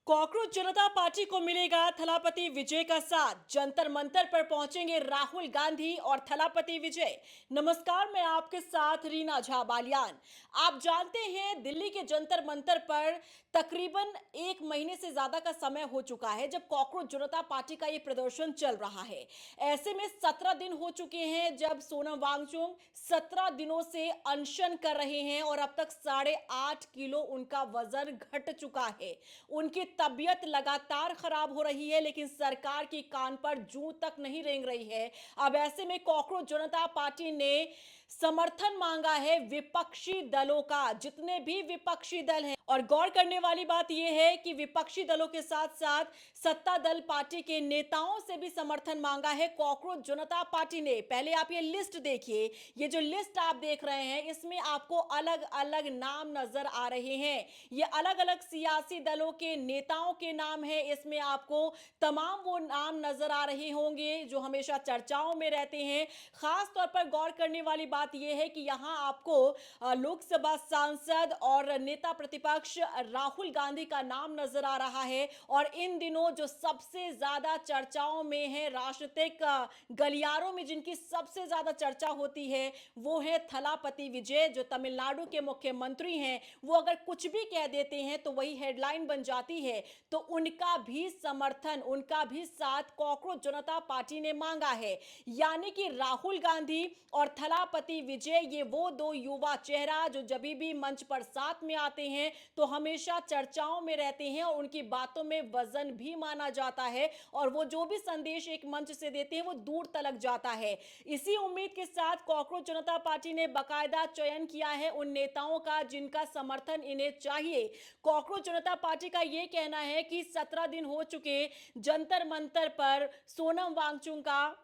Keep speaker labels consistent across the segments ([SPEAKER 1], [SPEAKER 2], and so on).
[SPEAKER 1] Cockroach जनता party को मिलेगा थलापति विजय का साथ। जंतर मंतर पर पहुंचेंगे राहुल गांधी और थलापति विजय। नमस्कार, मैं आपके साथ रीना झा बालियान। आप जानते हैं, दिल्ली के जंतर मंतर पर तकरीबन एक महीने से ज्यादा का समय हो चुका है जब कॉकरोच जनता पार्टी का ये प्रदर्शन चल रहा है। ऐसे में 17 दिन हो चुके हैं जब सोनम वांगचुक 17 दिनों से अनशन कर रहे हैं और अब तक 8.5 किलो उनका वजन घट चुका है। उनकी तबीयत लगातार खराब हो रही है, लेकिन सरकार की कान पर जूं तक नहीं रेंग रही है। अब ऐसे में कॉकरोच जनता पार्टी ने समर्थन मांगा है विपक्षी दलों का, जितने भी विपक्षी दल हैं। और गौर करने वाली बात यह है कि विपक्षी दलों के साथ साथ सत्ता दल पार्टी के नेताओं से भी समर्थन मांगा है कॉकरोच जनता पार्टी ने। पहले आप ये लिस्ट देखिए, ये जो लिस्ट आप देख रहे हैं इसमें आपको अलग अलग नाम नजर आ रहे हैं। ये अलग अलग सियासी दलों के नेताओं के नाम है। इसमें आपको तमाम वो नाम नजर आ रहे होंगे जो हमेशा चर्चाओं में रहते हैं। खास तौर पर गौर करने वाली बात यह है कि यहां आपको लोकसभा सांसद और नेता प्रतिपक्ष राहुल गांधी का नाम नजर आ रहा है। और इन दिनों जो सबसे ज्यादा चर्चाओं में है, राजनीतिक गलियारों में जिनकी सबसे ज्यादा चर्चा होती है, वो है थलापति विजय, जो तमिलनाडु के मुख्यमंत्री हैं। वो अगर कुछ भी कह देते हैं तो वही हेडलाइन बन जाती है। तो उनका भी समर्थन, उनका भी साथ कॉकरोच जनता पार्टी ने मांगा है। यानी कि राहुल गांधी और थलापति विजय, ये वो दो युवा चेहरा जो जब भी मंच पर साथ में आते हैं तो हमेशा चर्चाओं में रहते हैं और उनकी बातों में वजन भी माना जाता है। और वो जो भी संदेश एक मंच से देते हैं वो दूर तलक जाता है। इसी उम्मीद के साथ कॉकरोच जनता पार्टी ने बाकायदा चयन किया है उन नेताओं का जिनका समर्थन इन्हें चाहिए। कॉकरोच जनता पार्टी का यह कहना है कि 17 दिन हो चुके जंतर मंतर पर सोनम वांगचुक का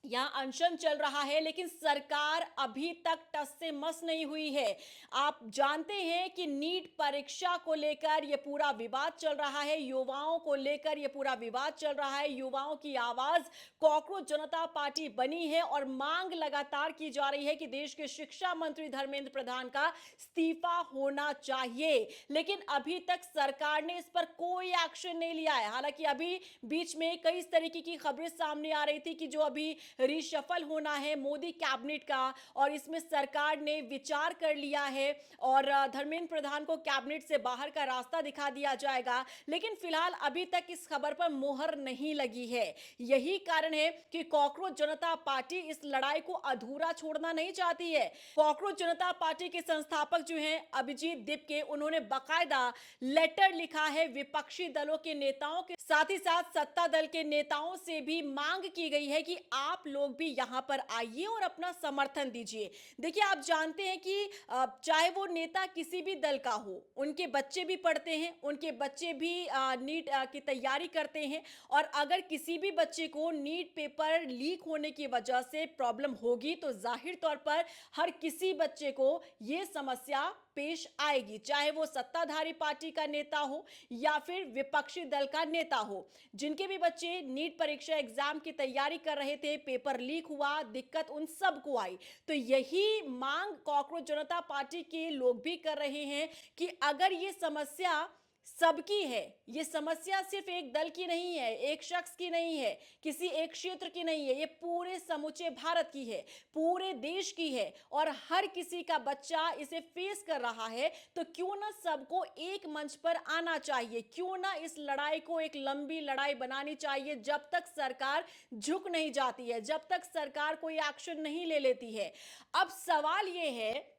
[SPEAKER 1] यहां अनशन चल रहा है, लेकिन सरकार अभी तक टस से मस नहीं हुई है। आप जानते हैं कि नीट परीक्षा को लेकर यह पूरा विवाद चल रहा है, युवाओं को लेकर यह पूरा विवाद चल रहा है। युवाओं की आवाज कॉकरोच जनता पार्टी बनी है और मांग लगातार की जा रही है कि देश के शिक्षा मंत्री धर्मेंद्र प्रधान का इस्तीफा होना चाहिए। लेकिन अभी तक सरकार ने इस पर कोई एक्शन नहीं लिया है। हालांकि अभी बीच में कई इस तरीके की खबरें सामने आ रही थी कि जो अभी रिशफल होना है मोदी कैबिनेट का, और इसमें सरकार ने विचार कर लिया है और धर्मेंद्र प्रधान को कैबिनेट से बाहर का रास्ता दिखा दिया जाएगा। लेकिन फिलहाल अभी तक इस खबर पर मोहर नहीं लगी है। यही कारण है कि कॉकरोच जनता पार्टी इस लड़ाई को अधूरा छोड़ना नहीं चाहती है। कॉकरोच जनता पार्टी के संस्थापक जो हैं अभिजीत दिपके, उन्होंने बाकायदा लेटर लिखा है विपक्षी दलों के नेताओं के साथ ही साथ सत्ता दल के नेताओं से भी मांग की गई है कि आप लोग भी यहां पर आइए और अपना समर्थन दीजिए। देखिए, आप जानते हैं कि चाहे वो नेता किसी भी दल का हो, उनके बच्चे भी पढ़ते हैं, उनके बच्चे भी नीट की तैयारी करते हैं। और अगर किसी भी बच्चे को नीट पेपर लीक होने की वजह से प्रॉब्लम होगी तो जाहिर तौर पर हर किसी बच्चे को यह समस्या पेश आएगी, चाहे वो सत्ताधारी पार्टी का नेता हो या फिर विपक्षी दल का नेता हो। जिनके भी बच्चे नीट परीक्षा एग्जाम की तैयारी कर रहे थे, पेपर लीक हुआ, दिक्कत उन सबको आई। तो यही मांग कॉकरोच जनता पार्टी के लोग भी कर रहे हैं कि अगर ये समस्या सबकी है, ये समस्या सिर्फ एक दल की नहीं है, एक शख्स की नहीं है, किसी एक क्षेत्र की नहीं है, ये पूरे समूचे भारत की है, पूरे देश की है और हर किसी का बच्चा इसे फेस कर रहा है। तो क्यों ना सबको एक मंच पर आना चाहिए, क्यों ना इस लड़ाई को एक लंबी लड़ाई बनानी चाहिए जब तक सरकार झुक नहीं जाती है, जब तक सरकार कोई एक्शन नहीं ले लेती है। अब सवाल यह है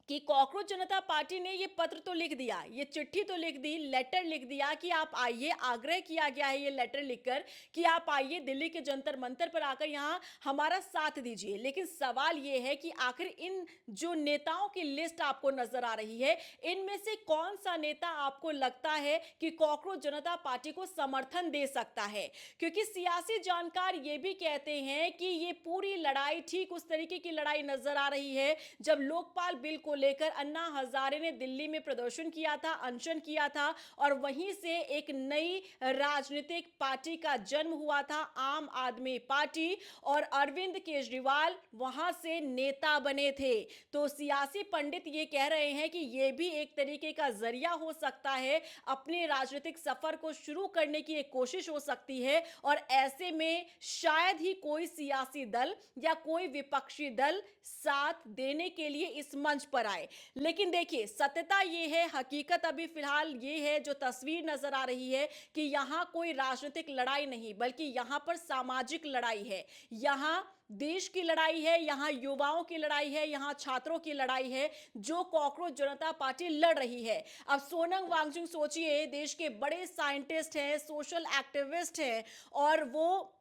[SPEAKER 1] कि कॉकरोच जनता पार्टी ने ये पत्र तो लिख दिया, ये चिट्ठी तो लिख दी, लेटर लिख दिया कि आप आइए, आग्रह किया गया है ये लेटर लिखकर कि आप आइए दिल्ली के जंतर मंतर पर आकर यहां हमारा साथ दीजिए। लेकिन सवाल ये है कि आखिर इन जो नेताओं की लिस्ट आपको नजर आ रही है, इनमें से कौन सा नेता आपको लगता है कि कॉकरोच जनता पार्टी को समर्थन दे सकता है? क्योंकि सियासी जानकार ये भी कहते हैं कि ये पूरी लड़ाई ठीक उस तरीके की लड़ाई नजर आ रही है जब लोकपाल बिल को लेकर अन्ना हजारे ने दिल्ली में प्रदर्शन किया था, अनशन किया था और वहीं से एक नई राजनीतिक पार्टी का जन्म हुआ था, आम आदमी पार्टी, और अरविंद केजरीवाल वहां से नेता बने थे। तो सियासी पंडित ये कह रहे हैं कि ये भी एक तरीके का जरिया हो सकता है, अपने राजनीतिक सफर को शुरू करने की एक कोशिश हो सकती है और ऐसे में शायद ही कोई सियासी दल या कोई विपक्षी दल साथ देने के लिए इस मंच पर आए। लेकिन देखिए, सत्यता ये है, हकीकत अभी फिलहाल ये है, जो तस्वीर नजर आ रही है कि यहां कोई राजनीतिक लड़ाई नहीं बल्कि यहां पर सामाजिक लड़ाई है, यहां देश की लड़ाई है, यहां युवाओं की लड़ाई है, यहां छात्रों की लड़ाई है, जो कॉकरोच जनता पार्टी लड़ रही है। अब सोनम वांगचुक सोचिए, देश के बड़े साइंटिस्ट हैं, सोशल एक्टिविस्ट हैं, और वो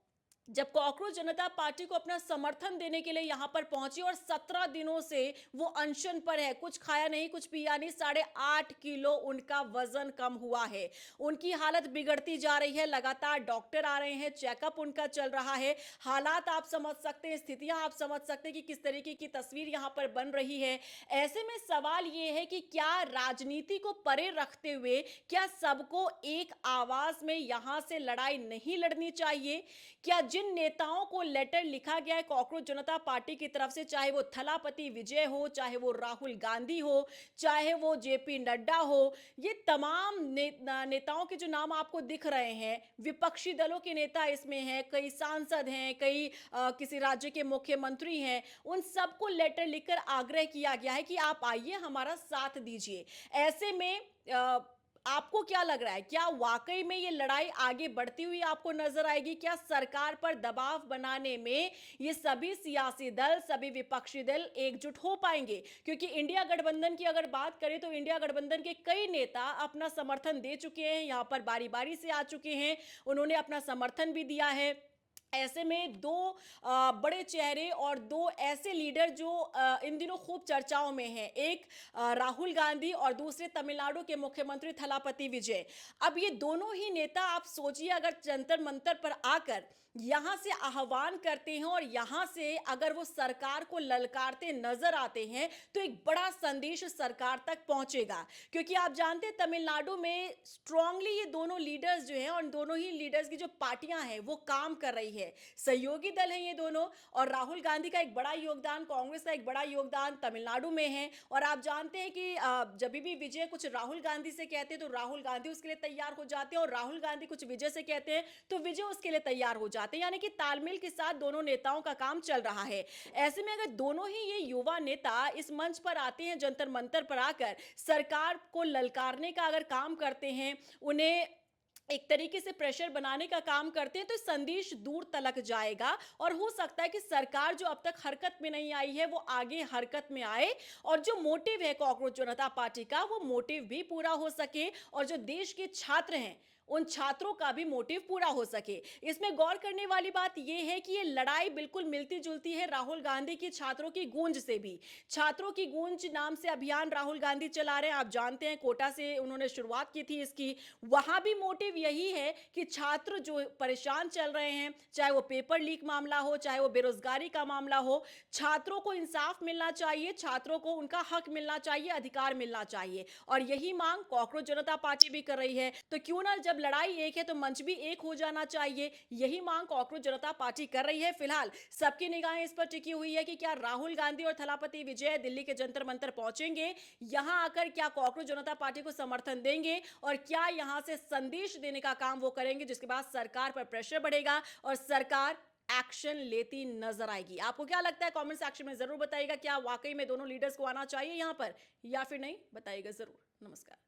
[SPEAKER 1] जब कॉकरोच जनता पार्टी को अपना समर्थन देने के लिए यहां पर पहुंची और 17 दिनों से वो अनशन पर है, कुछ खाया नहीं, कुछ पिया नहीं, 8.5 किलो उनका वजन कम हुआ है, उनकी हालत बिगड़ती जा रही है, लगातार डॉक्टर आ रहे हैं, चेकअप उनका चल रहा है। हालात आप समझ सकते हैं, स्थितियां आप समझ सकते हैं कि किस तरीके की तस्वीर यहां पर बन रही है। ऐसे में सवाल यह है कि क्या राजनीति को परे रखते हुए क्या सबको एक आवाज में यहां से लड़ाई नहीं लड़नी चाहिए? क्या जिन नेताओं को लेटर लिखा गया है कॉकरोच जनता पार्टी की तरफ से, चाहे वो थलापति विजय हो, चाहे वो राहुल गांधी हो, चाहे वो जेपी नड्डा हो, ये तमाम नेताओं के जो नाम आपको दिख रहे हैं, विपक्षी दलों के नेता इसमें हैं, कई सांसद हैं, कई किसी राज्य के मुख्यमंत्री हैं, उन सबको लेटर लिखकर आग्रह किया गया है कि आप आइए, हमारा साथ दीजिए। ऐसे में आपको क्या लग रहा है, क्या वाकई में ये लड़ाई आगे बढ़ती हुई आपको नजर आएगी? क्या सरकार पर दबाव बनाने में ये सभी सियासी दल, सभी विपक्षी दल एकजुट हो पाएंगे? क्योंकि इंडिया गठबंधन की अगर बात करें तो इंडिया गठबंधन के कई नेता अपना समर्थन दे चुके हैं, यहां पर बारी बारी से आ चुके हैं, उन्होंने अपना समर्थन भी दिया है। ऐसे में दो बड़े चेहरे और दो ऐसे लीडर जो इन दिनों खूब चर्चाओं में हैं, एक राहुल गांधी और दूसरे तमिलनाडु के मुख्यमंत्री थलापति विजय। अब ये दोनों ही नेता, आप सोचिए, अगर जंतर मंतर पर आकर यहां से आह्वान करते हैं और यहां से अगर वो सरकार को ललकारते नजर आते हैं तो एक बड़ा संदेश सरकार तक पहुंचेगा। क्योंकि आप जानते हैं तमिलनाडु में स्ट्रांगली ये दोनों लीडर्स जो हैं, और दोनों ही लीडर्स की जो पार्टियां हैं वो काम कर रही है, सहयोगी दल हैं ये दोनों। और राहुल गांधी का एक बड़ा योगदान, कांग्रेस का एक बड़ा योगदान तमिलनाडु में है। और आप जानते हैं कि जब भी विजय कुछ राहुल गांधी से कहते हैं तो राहुल गांधी उसके लिए तैयार हो जाते हैं, और राहुल गांधी कुछ विजय से कहते हैं तो विजय उसके लिए तैयार हो जाते हैं। यानी कि तालमेल के साथ दोनों नेताओं का काम चल रहा है। ऐसे में अगर दोनों ही ये युवा नेता इस मंच पर आते हैं, जंतर मंतर पर आकर सरकार को ललकारने का अगर काम करते हैं, उन्हें एक तरीके से प्रेशर बनाने का काम करते हैं, तो संदेश दूर तलक जाएगा और हो सकता है कि सरकार जो अब तक हरकत में नहीं आई है वो आगे हरकत में आए, और जो मोटिव है कॉकरोच जनता पार्टी का वो मोटिव भी पूरा हो सके, और जो देश के छात्र हैं उन छात्रों का भी मोटिव पूरा हो सके। इसमें गौर करने वाली बात यह है कि ये लड़ाई बिल्कुल मिलती जुलती है राहुल गांधी की छात्रों की गूंज से भी। छात्रों की गूंज नाम से अभियान राहुल गांधी चला रहे हैं, आप जानते हैं कोटा से उन्होंने शुरुआत की थी इसकी। वहां भी मोटिव यही है कि छात्र जो परेशान चल रहे हैं, चाहे वो पेपर लीक मामला हो, चाहे वो बेरोजगारी का मामला हो, छात्रों को इंसाफ मिलना चाहिए, छात्रों को उनका हक मिलना चाहिए, अधिकार मिलना चाहिए, और यही मांग कॉकरोच जनता पार्टी भी कर रही है। तो क्यों ना, जब लड़ाई एक है तो मंच भी एक हो जाना चाहिए, यही मांग कॉकरोच जनता पार्टी कर रही है। फिलहाल सबकी निगाहें इस पर टिकी हुई है कि क्या राहुल गांधी और थलापति विजय दिल्ली के जंतर मंतर पहुंचेंगे, यहां आकर क्या कॉकरोच जनता पार्टी को समर्थन देंगे, और क्या यहां से संदेश देने का काम वो करेंगे, जिसके बाद सरकार पर प्रेशर बढ़ेगा और सरकार एक्शन लेती नजर आएगी। आपको क्या लगता है, कमेंट सेक्शन में जरूर बताइएगा। क्या वाकई में दोनों लीडर्स को आना चाहिए यहां पर या फिर नहीं, बताइएगा जरूर। नमस्कार।